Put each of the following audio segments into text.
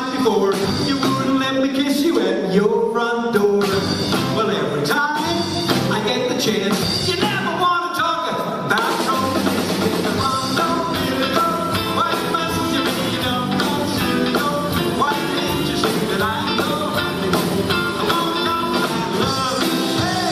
night before, you wouldn't let me kiss you at your front door. Well, every time I get the chance, you never want to talk about romance. Don't really know what must you mean you don't know, you know. Why didn't you say that I know? I want to know that love. Hey,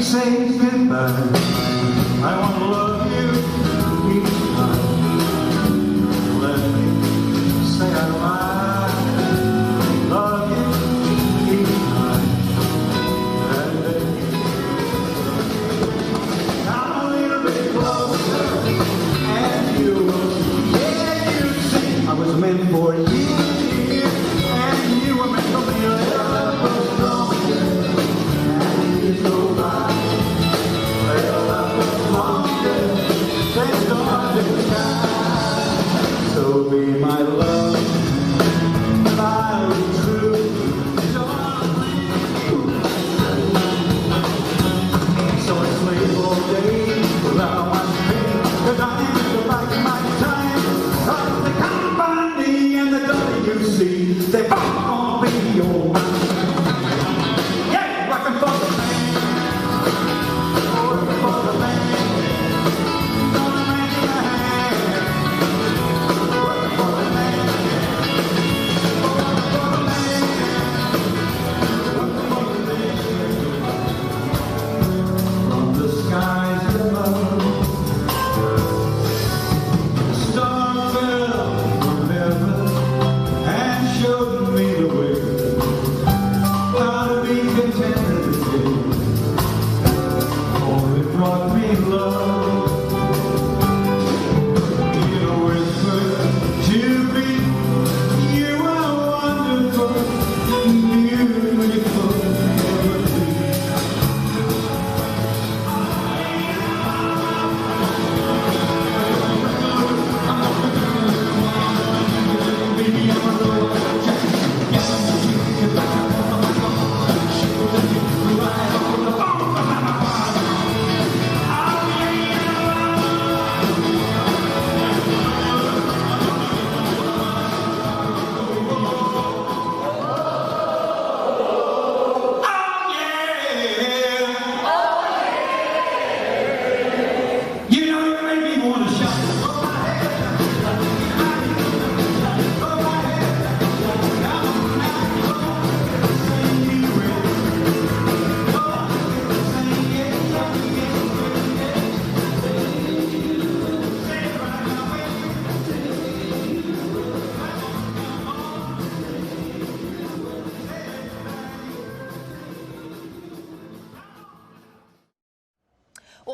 say goodbye. I want to love you each time. Let me say I love you each time. And then come a little bit closer, and you will see I was meant for you, and you were meant for me. Love was stronger, and years go by. So be my love, and I'll be true, darling. So I sleep all day without my pain, 'cause I need to back my time. 'Cause the company and the WC, they both gonna be your man. Yeah, working for the man, working for the man. Showed me the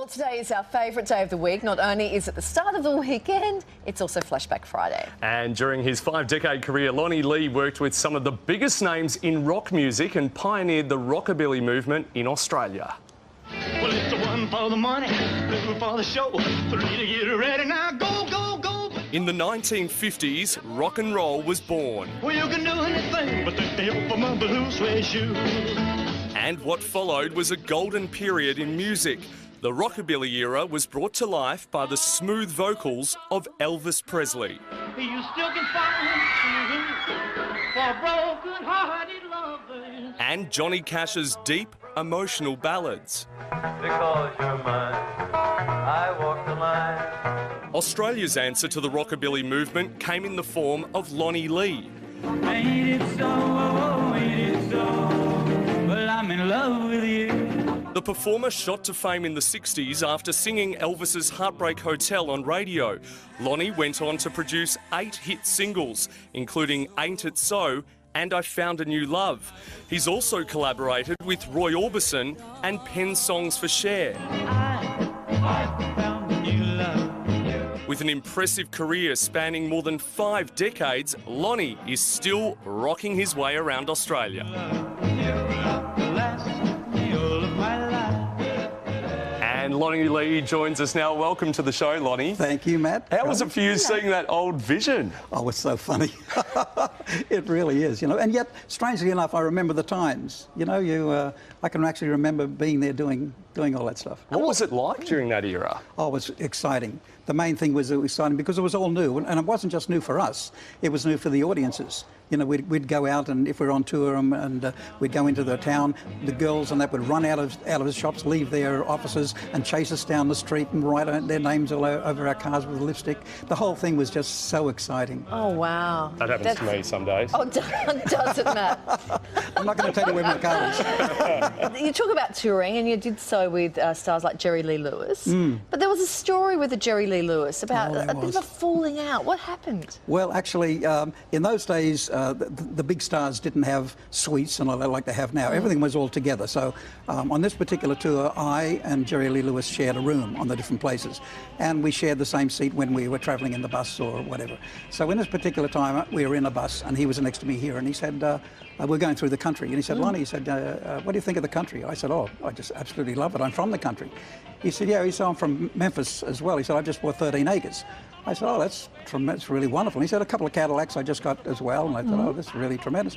Today is our favourite day of the week. Not only is it the start of the weekend, it's also Flashback Friday. And during his 5-decade career, Lonnie Lee worked with some of the biggest names in rock music and pioneered the rockabilly movement in Australia. Well, it's the one for the money, two for the show, three to get ready. Now go, go, go. In the 1950s, rock and roll was born. Well, you can do anything but take the help of my blue suede shoes. And what followed was a golden period in music. The rockabilly era was brought to life by the smooth vocals of Elvis Presley. You still can find for broken-hearted lovers. And Johnny Cash's deep, emotional ballads. Because you're mine, I walk the line. Australia's answer to the rockabilly movement came in the form of Lonnie Lee. Ain't it so, ain't it so? Well, I'm in love with you. The performer shot to fame in the 60s after singing Elvis's Heartbreak Hotel on radio. Lonnie went on to produce 8 hit singles, including Ain't It So and I Found a New Love. He's also collaborated with Roy Orbison and penned songs for Cher. I found a new love. With an impressive career spanning more than 5 decades, Lonnie is still rocking his way around Australia. And Lonnie Lee joins us now. Welcome to the show, Lonnie. Thank you, Matt. How was it for you seeing that old vision? Oh, it's so funny. It really is, you know. And yet, strangely enough, I remember the times. You know, I can actually remember being there doing all that stuff. What was it like during that era? Oh, it was exciting. The main thing was it was exciting because it was all new, and it wasn't just new for us. It was new for the audiences. You know, we'd go out, and if we were on tour, and we'd go into the town, the girls and that would run out of the shops, leave their offices, and chase us down the street and write their names all over our cars with lipstick. The whole thing was just so exciting. Oh, wow. That happens to me some days. Oh, does it, Matt? I'm not going to tell you where my car is. You talk about touring, and you did so with stars like Jerry Lee Lewis. But there was a story with the Jerry Lee Lewis about a bit of a falling out. What happened? Well, actually, in those days, the big stars didn't have suites and all that like they have now. Everything was all together. So on this particular tour, I and Jerry Lee Lewis shared a room on the different places. And we shared the same seat when we were travelling in the bus or whatever. So in this particular time, we were in a bus, and he was next to me here, and he said, we're going through the country. And he said, Lonnie, he said, what do you think of the country? I said, oh, I just absolutely love it. I'm from the country. He said, yeah. He said, I'm from Memphis as well. He said, I just bought 13 acres. I said, oh, that's really wonderful. And he said, a couple of Cadillacs I just got as well. And I thought, oh, this is really tremendous.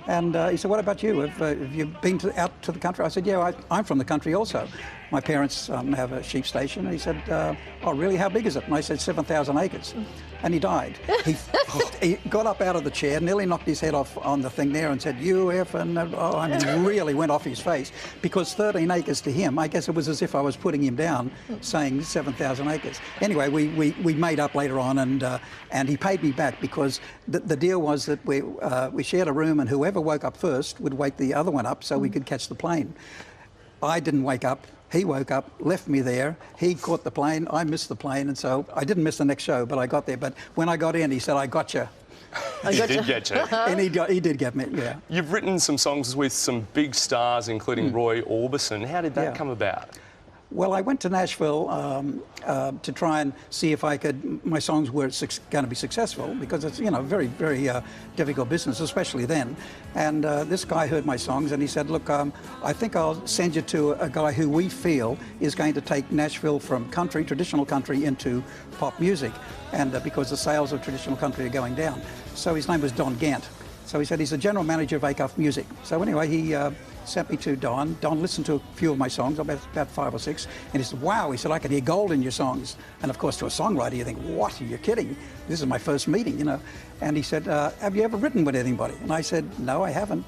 And he said, what about you? Have you been out to the country? I said, yeah, I'm from the country also. My parents have a sheep station. And he said, oh, really? How big is it? And I said, 7,000 acres. And he died. He got up out of the chair, nearly knocked his head off on the thing there and said, you F, and I mean, really went off his face. Because 13 acres to him, I guess it was as if I was putting him down, saying 7,000 acres. Anyway, we made up later on, and he paid me back because the deal was that we shared a room, and whoever woke up first would wake the other one up so we could catch the plane. I didn't wake up. He woke up, left me there. He caught the plane. I missed the plane, and so I didn't miss the next show, but I got there. But when I got in, he said, I got you. He did get you. And he did get me, yeah. You've written some songs with some big stars, including Roy Orbison. How did that come about? Well, I went to Nashville to try and see if my songs were going to be successful, because it's, you know, very, very difficult business, especially then. And this guy heard my songs, and he said, look, I think I'll send you to a guy who we feel is going to take Nashville from country, traditional country, into pop music, and because the sales of traditional country are going down. So his name was Don Gant. So he said he's the general manager of Acuff Music. So anyway, he sent me to Don. Don listened to a few of my songs, about 5 or 6, and he said, wow, he said, I could hear gold in your songs. And of course, to a songwriter, you think, what, are you kidding? This is my first meeting, you know. And he said, have you ever written with anybody? And I said, no, I haven't.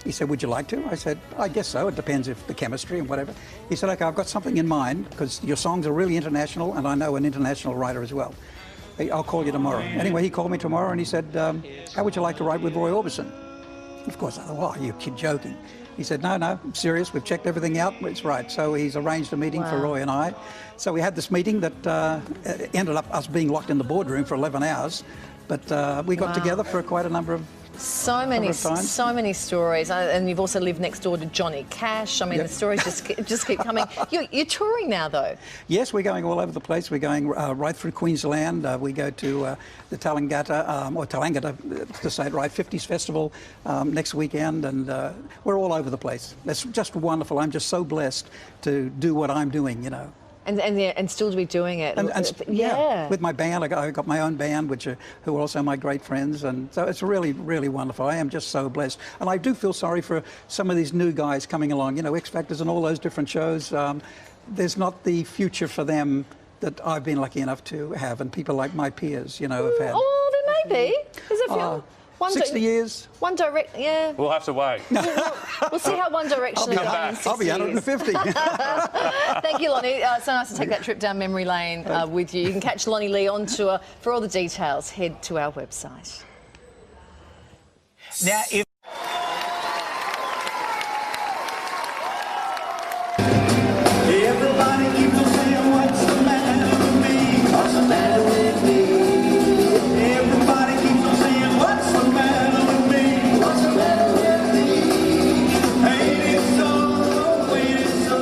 He said, would you like to? I said, I guess so. It depends if the chemistry and whatever. He said, okay, I've got something in mind, because your songs are really international, and I know an international writer as well. I'll call you tomorrow. Anyway, he called me tomorrow, and he said, how would you like to write with Roy Orbison? Of course, I thought, oh, you're joking. He said, no, I'm serious. We've checked everything out. It's right. So he's arranged a meeting for Roy and I. So we had this meeting that ended up us being locked in the boardroom for 11 hours. But we got together for quite a number of So many stories, and you've also lived next door to Johnny Cash. I mean, Yep. the stories just keep coming. You're touring now, though. Yes, we're going all over the place. We're going right through Queensland. We go to the Tallangatta, to say it right, 50s Festival next weekend, and we're all over the place. It's just wonderful. I'm just so blessed to do what I'm doing, you know. And still to be doing it. Yeah, with my band. I got my own band, who are also my great friends, and so it's really, really wonderful. I am just so blessed, and I do feel sorry for some of these new guys coming along. You know, X Factors and all those different shows. There's not the future for them that I've been lucky enough to have, and people like my peers, you know, have had. Oh, there may be. There's a few. 60 years. One Direct, yeah. We'll have to wait. We'll see how One Direction is going in 60 I'll be 150. Thank you, Lonnie. So nice to take that trip down memory lane with you. You can catch Lonnie Lee on tour. For all the details, head to our website. Now, if everybody keeps on saying, what's the matter with me? What's the matter with me? Everybody keeps on saying, what's the matter with me? What's the matter with me? Ain't it so? Ain't it so?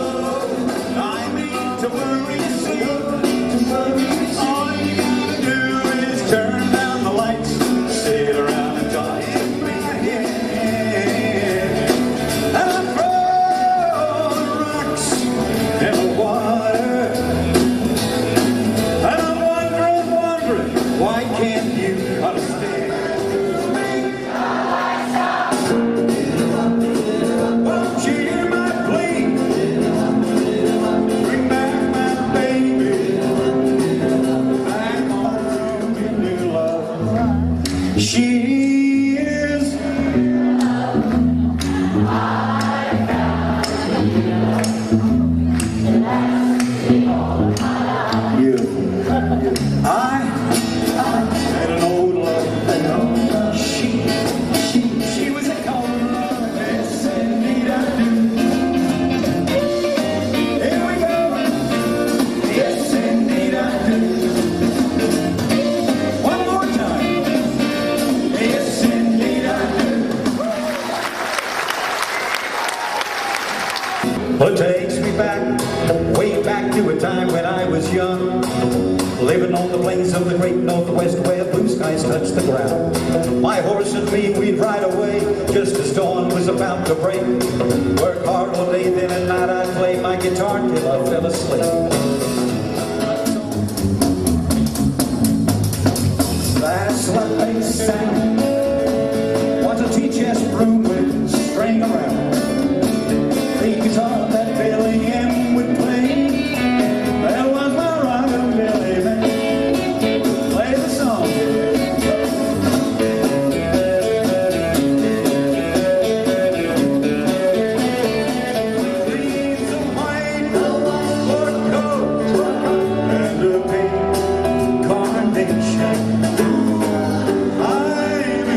I mean to worry you so. All you gotta do is turn down the lights, sit around and die in my head. And I throw rocks in the water, and I'm wondering, why can't you understand? Won't you hear my plea? Bring back my baby, back home to new love. She is beautiful. I had an old love. She was a color of this, indeed I do. Here we go. Yes, indeed I do. One more time. Yes, indeed I do. Well, it takes me back, way back to a time when I was young, living on the plains of the great Northwest where blue skies touch the ground. My horse and me, we'd ride away just as dawn was about to break. Work hard all day, then at night I'd play my guitar till I fell asleep. That's what they sang. Was a tea-chest broom with string around. The guitar that Billy M would play, that was my rockabilly man. Play the song. She's a white sport coat and a pink carnation. I'm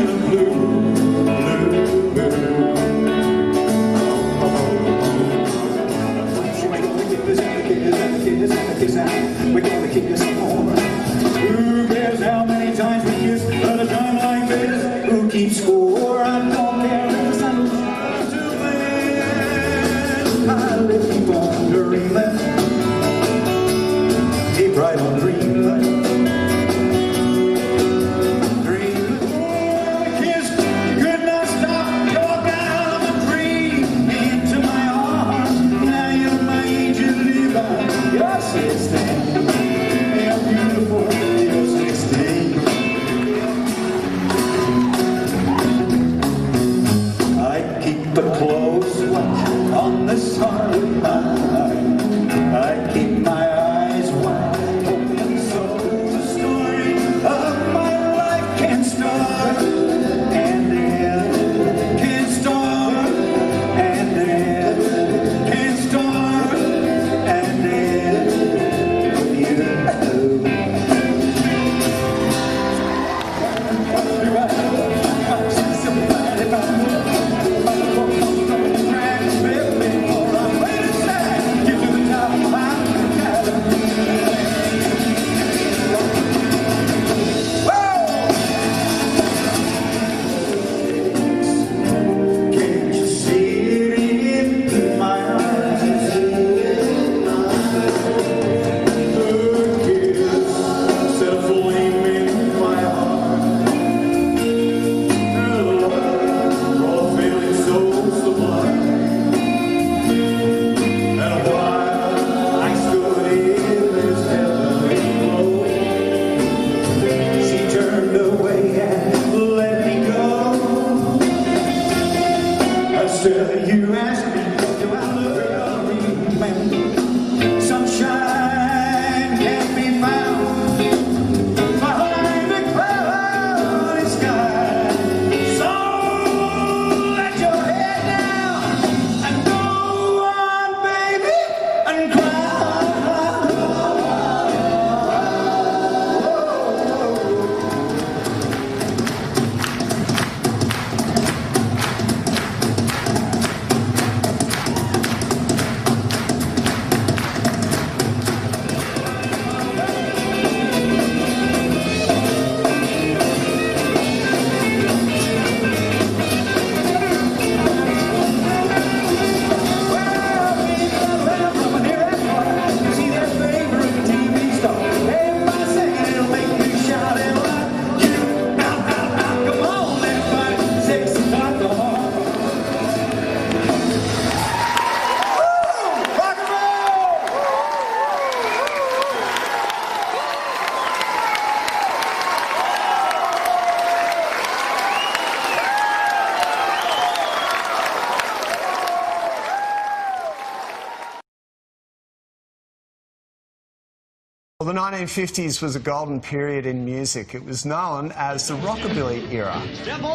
Well, the 1950s was a golden period in music. It was known as the rockabilly era,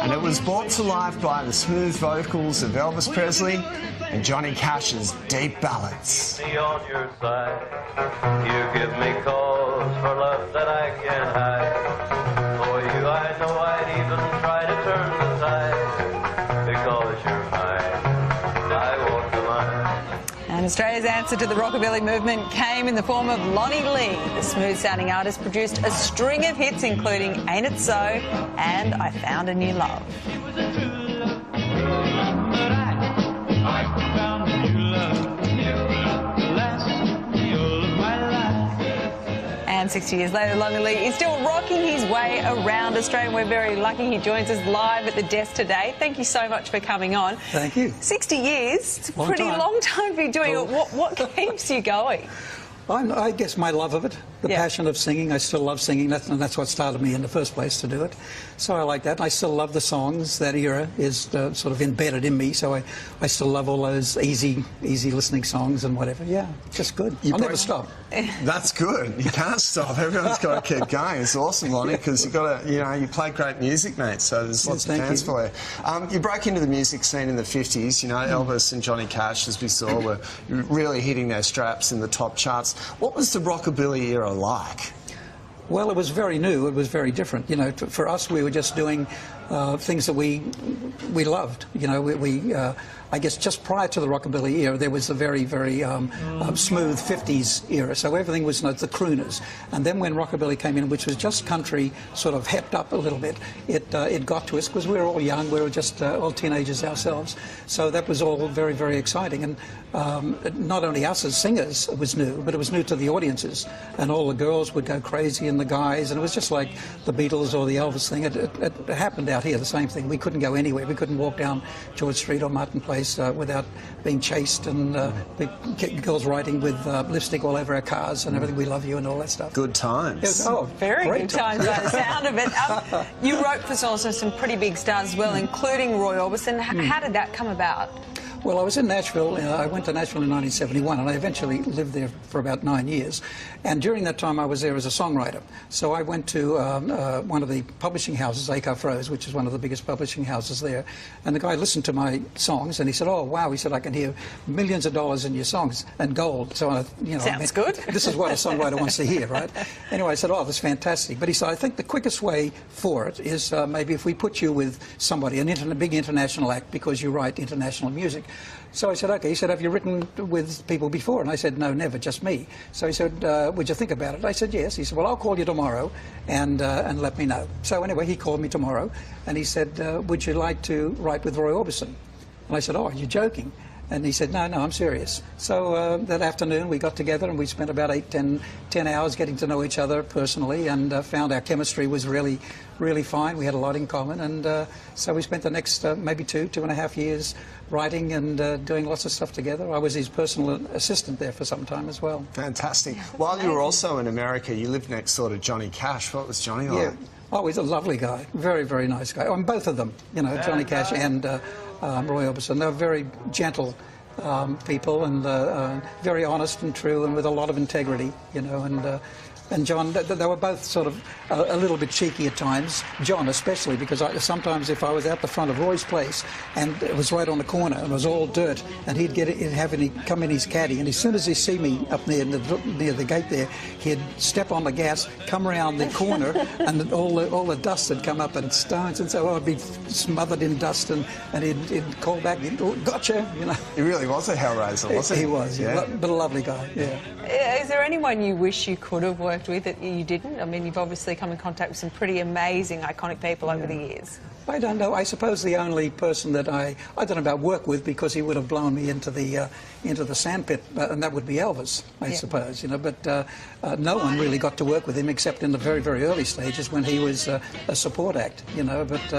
and it was brought to life by the smooth vocals of Elvis Presley and Johnny Cash's deep ballads. Me on your side, you give me cause for love that I can't hide. For you, I know I'd even try to turn the tide, because you're mine. I walk the line. And Australia's answer to the rockabilly movement came in the form of Lonnie Lee. The smooth-sounding artist produced a string of hits, including Ain't It So and I Found a New Love. And 60 years later, Lonnie Lee is still rocking his way around Australia. We're very lucky he joins us live at the desk today. Thank you so much for coming on. Thank you. 60 years, it's a pretty time. long time to be doing it. What keeps you going? I guess my love of it, the Yeah. passion of singing. I still love singing, that's what started me in the first place to do it. So I like that. I still love the songs. That era is sort of embedded in me, so I still love all those easy listening songs and whatever. Yeah, just good. I'll never stop. That's good. You can't stop. Everyone's got to keep going. It's awesome, Lonnie, because you've got to, you play great music, mate, so there's lots of fans for you. You broke into the music scene in the 50s. Elvis and Johnny Cash, as we saw, were really hitting their straps in the top charts. What was the rockabilly era like? Well, it was very new. It was very different. For us, we were just doing things that we loved. I guess just prior to the rockabilly era, there was a very smooth 50s era. So everything was the crooners. And then when rockabilly came in, which was just country, sort of hepped up a little bit, it got to us because we were all young. We were just all teenagers ourselves. So that was all very exciting. And not only us as singers, it was new, but it was new to the audiences. And all the girls would go crazy and the guys. And it was just like the Beatles or the Elvis thing. It happened out here, the same thing. We couldn't go anywhere. We couldn't walk down George Street or Martin Place without being chased and girls writing with lipstick all over our cars and everything. We love you and all that stuff. Good times. Very good times by the sound of it. You wrote for also some pretty big stars as well, including Roy Orbison. How did that come about? Well, I was in Nashville. I went to Nashville in 1971, and I eventually lived there for about 9 years. And during that time, I was there as a songwriter. So I went to one of the publishing houses, Acuff Rose, which is one of the biggest publishing houses there. And the guy listened to my songs, and he said, "Oh, wow," he said, "I can hear millions of dollars in your songs and gold." So, Sounds good. This is what a songwriter wants to hear, right? Anyway, I said, "Oh, that's fantastic." But he said, "I think the quickest way for it is maybe if we put you with somebody, a big international act, because you write international music." So I said, "Okay." He said, "Have you written with people before?" And I said, "No, never, just me." So he said, "Would you think about it?" I said, "Yes." He said, "Well, I'll call you tomorrow and let me know." So anyway, he called me tomorrow and he said, "Would you like to write with Roy Orbison?" And I said, "Oh, you're joking." And he said, no, I'm serious. So that afternoon we got together and we spent about 10 hours getting to know each other personally and found our chemistry was really fine. We had a lot in common. And so we spent the next maybe 2.5 years writing and doing lots of stuff together. I was his personal assistant there for some time as well. Fantastic. While you were also in America, you lived next door to Johnny Cash. What was Johnny like? Yeah. Oh, he's a lovely guy. Very nice guy. On both of them, Johnny Cash and Roy Orbison. They're very gentle people and very honest and true and with a lot of integrity, and John, they were both sort of a little bit cheeky at times. John especially, because sometimes if I was out the front of Roy's place and it was right on the corner and it was all dirt, and he'd come in his caddy, and as soon as he'd see me up near the gate there, he'd step on the gas, come around the corner, and all the dust had come up and stones, and so I'd be smothered in dust, and he'd call back, "Gotcha," He really was a hellraiser, wasn't he? He was, yeah. But a lovely guy, yeah. Is there anyone you wish you could have worked with that you didn't? I mean, you've obviously come in contact with some pretty amazing, iconic people over the years. I don't know. I suppose the only person that I don't know about work with, because he would have blown me into the sandpit, and that would be Elvis, I suppose. But no one really got to work with him except in the very early stages when he was a support act. But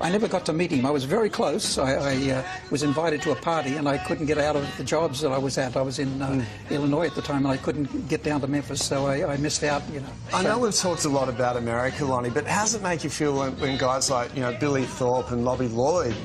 I never got to meet him. I was very close. I was invited to a party and I couldn't get out of the jobs that I was at. I was in Illinois at the time and I couldn't get down to Memphis, so I missed out. I know we've talked a lot about America, Lonnie, but how does it make you feel when guys like Billy Thorpe and Bobby Lloyd,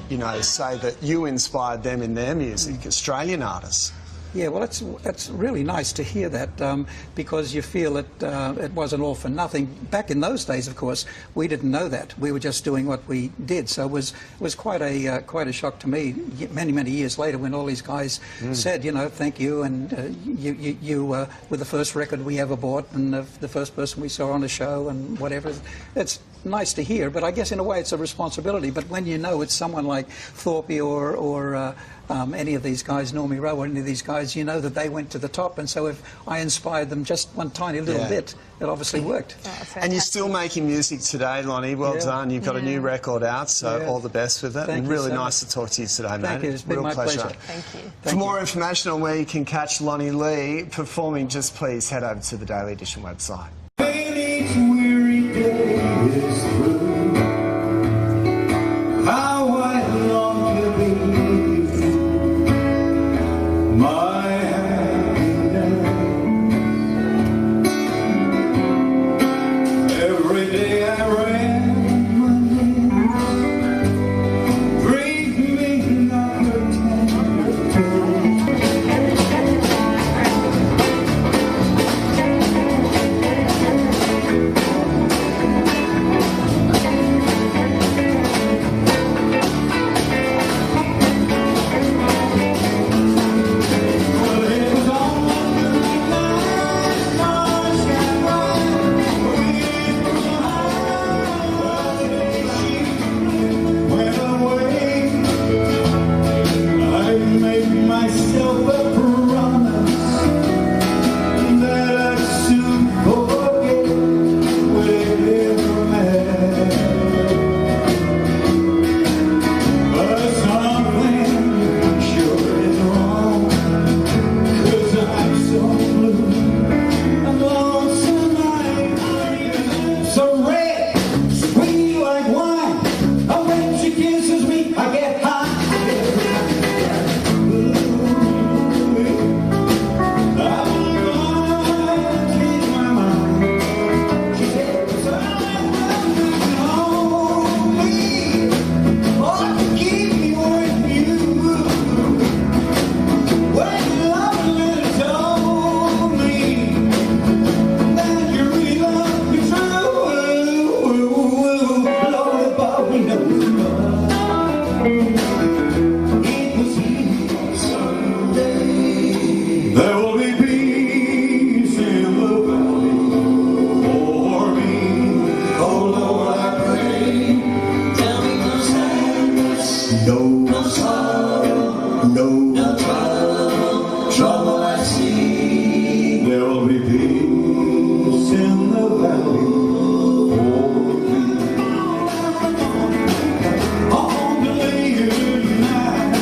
say that you inspired them in their music, Australian artists? Yeah, well, that's really nice to hear that, because you feel that it wasn't all for nothing. Back in those days, of course, we didn't know that. We were just doing what we did. So it was quite a shock to me many years later when all these guys said, you know, thank you, and you were the first record we ever bought, and the first person we saw on a show, and whatever. It's nice to hear, but I guess in a way it's a responsibility. But when you know it's someone like Thorpe or any of these guys, Normie Rowe or any of these guys, you know that they went to the top, and so if I inspired them just one tiny little bit, it obviously worked. And you're still making music today, Lonnie. Well done. You've got a new record out, so all the best with it. Thank and you really so nice much. to talk to you today, mate. Thank you. It's been my pleasure. Thank you. For more information on where you can catch Lonnie Lee performing, just please head over to the Daily Edition website. Each weary day is through. How I long to be with you, my happiness. Every day I ran my lips, breathe me like a tender tune. Myself a promise that I'd soon forget whatever met. But something sure is wrong, 'cause I'm so blue and lonesome. I'm so red, sweet like wine. And when she kisses me, I get high. There will be peace in the valley for me. Oh Lord, I pray. Tell me no sadness, no sorrow, no trouble I see. There will be peace in the valley for me. On the later night.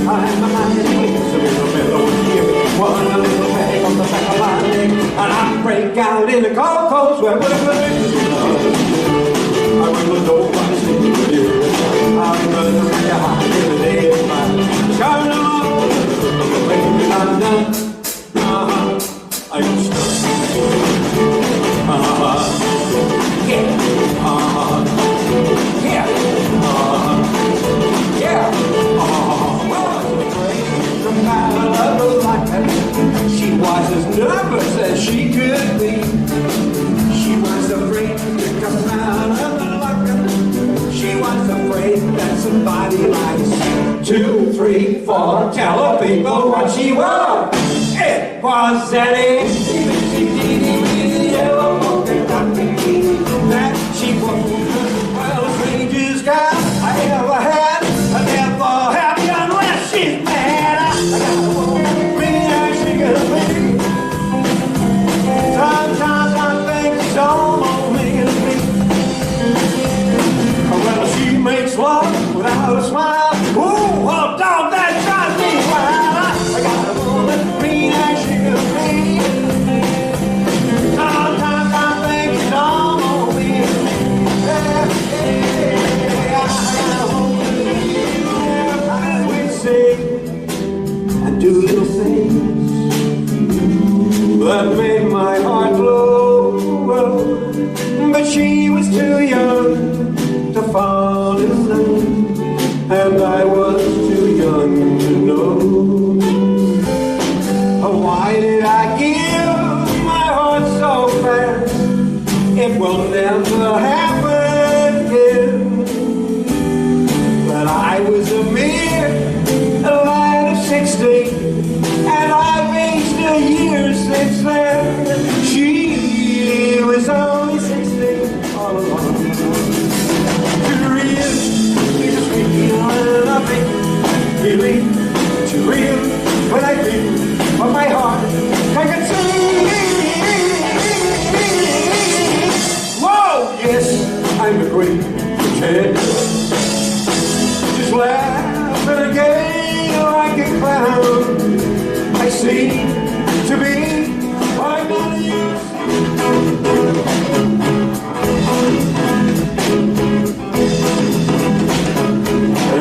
time my mind clicks a little melody. One little peg on the back of my neck, and I break out in the cold, cold sweat. I will know what I'm saying to you. I'm gonna make you hot in the day of my shining on. Baby, I'm done. I will start. Yeah. Yeah. Yeah. From my love life, she was as nervous as she could be. She was afraid to come out of the locker. She was afraid that somebody might say 2, 3, 4, tell her people what she was. It was that yellow polka dot bikini that she wore. Well, the strangest guy I ever had. I never happy unless she's mad. I got a woman, green as she could be. Sometimes I think she's almost making me. Well, she makes love without a smile. Ooh, well, dog, that drives me wild. I got a woman, green as she could be. Sometimes I think she's almost making me. I would sing and do little things that made my heart glow, but she was too young to fall in love, and I was too young to know. Why did I give my heart so fast? It will never happen again. But I was a mere lad of 16, and I've aged a year since then. She was only 16 all along. Too real, just real, nothing really too real. When I think of my heart, I can see. Whoa, yes, I'm a great pretender. Just laughing again like a clown. I seem to be I'm not used.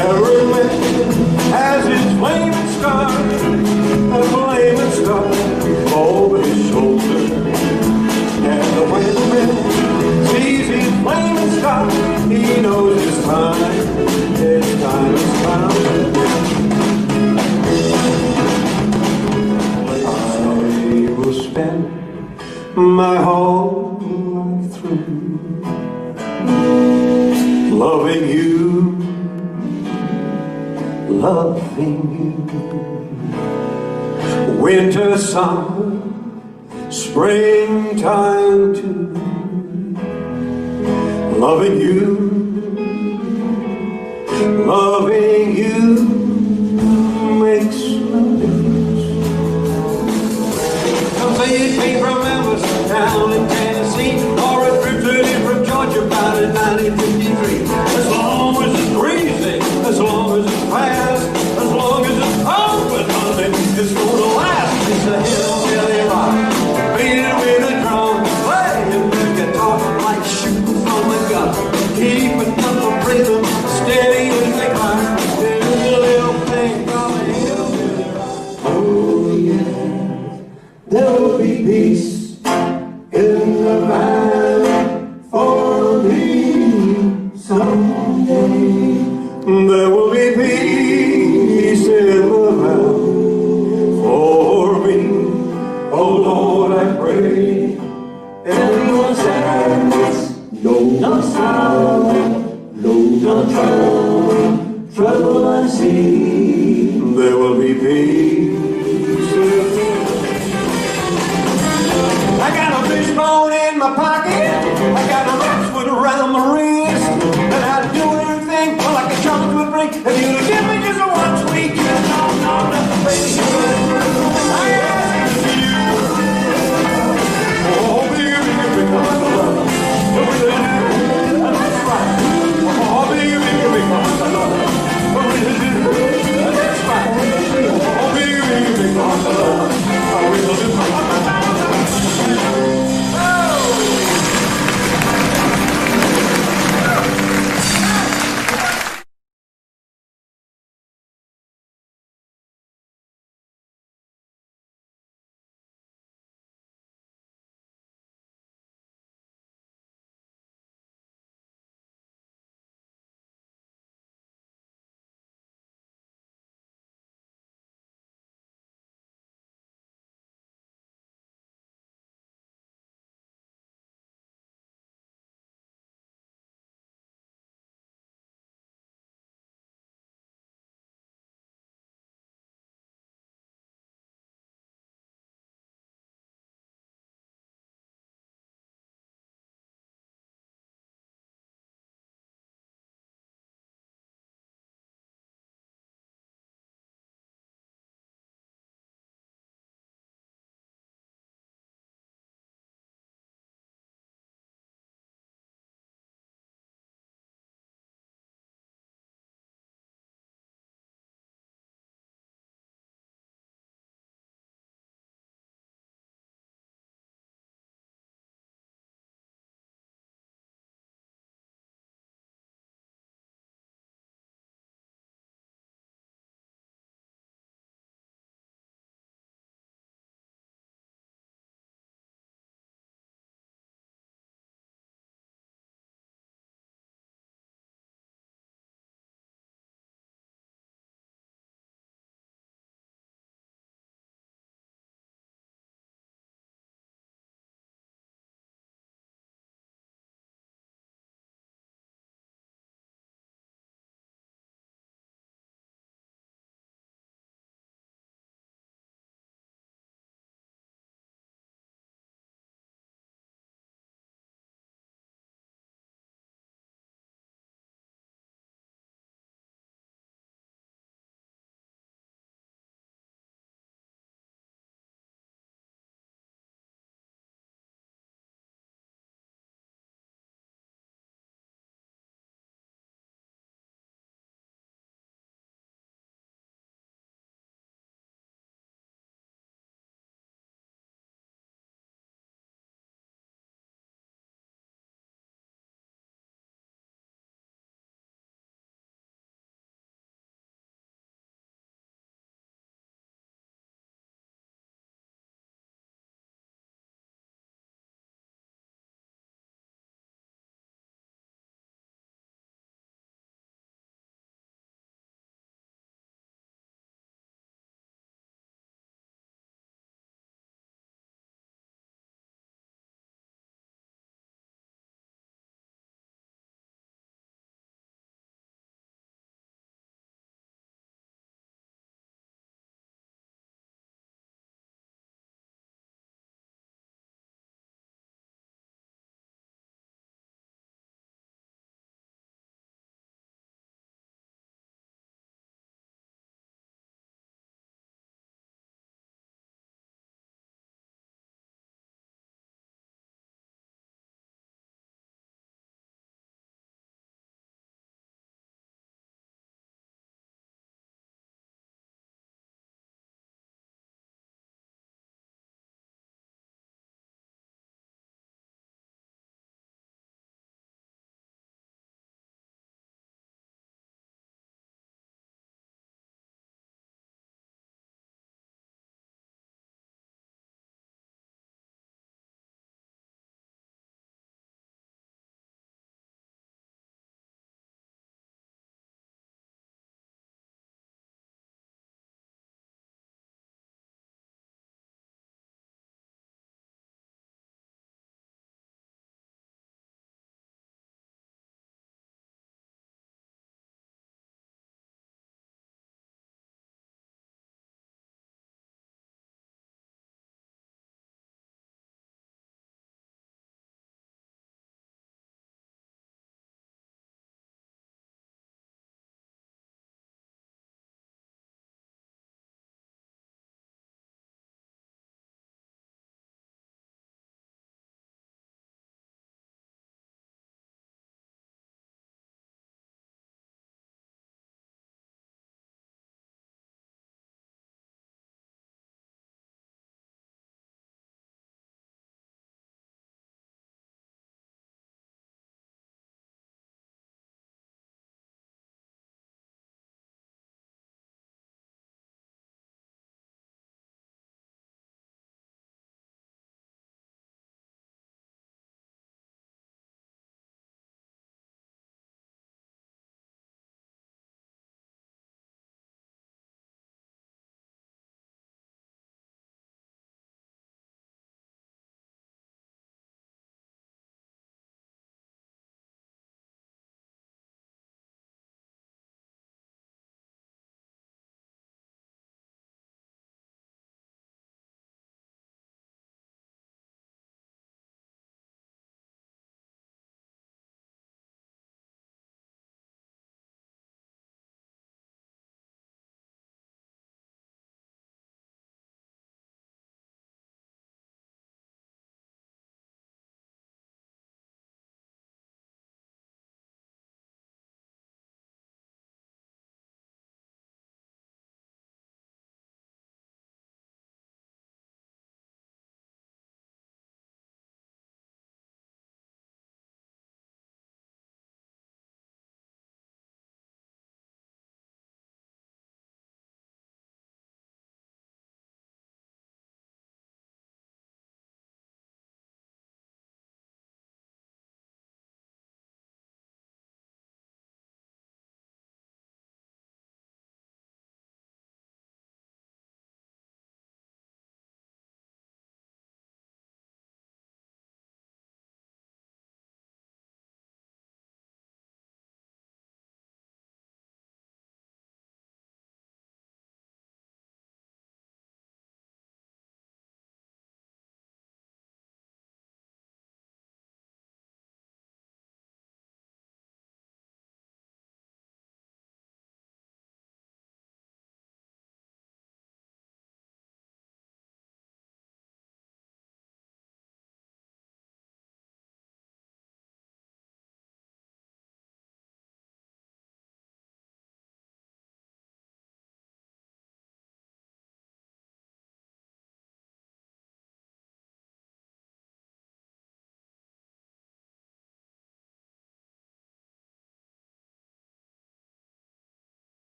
Every man has his flaming scar, a flaming scar over his shoulder. And when the man sees his flaming scar, he knows his time is found. I will spend my whole life through loving you, loving you. Winter, summer, springtime too. Loving you, loving you makes no difference. Some say it came from Memphis down in Tennessee, or a trip to it from Georgia about in 1953. As long as it's breezy, as long as it's fast, as long as it's open, honey, it's gonna last. It's a hillbilly rock, beating with a drum, playing the guitar like shooting from a gun. Keeping up the rhythm, steady as they climb. There's a little thing called a hillbilly rock. Oh yeah, there will be peace in the valley for me someday. There will be peace in the valley for me. Oh Lord, I pray. Everyone sadness, no sorrow, no trouble I see. There will be peace. I got a fishbone in my pocket, I got a rosewood around my wrist, and I'd do anything like a chocolate would bring if you'd give me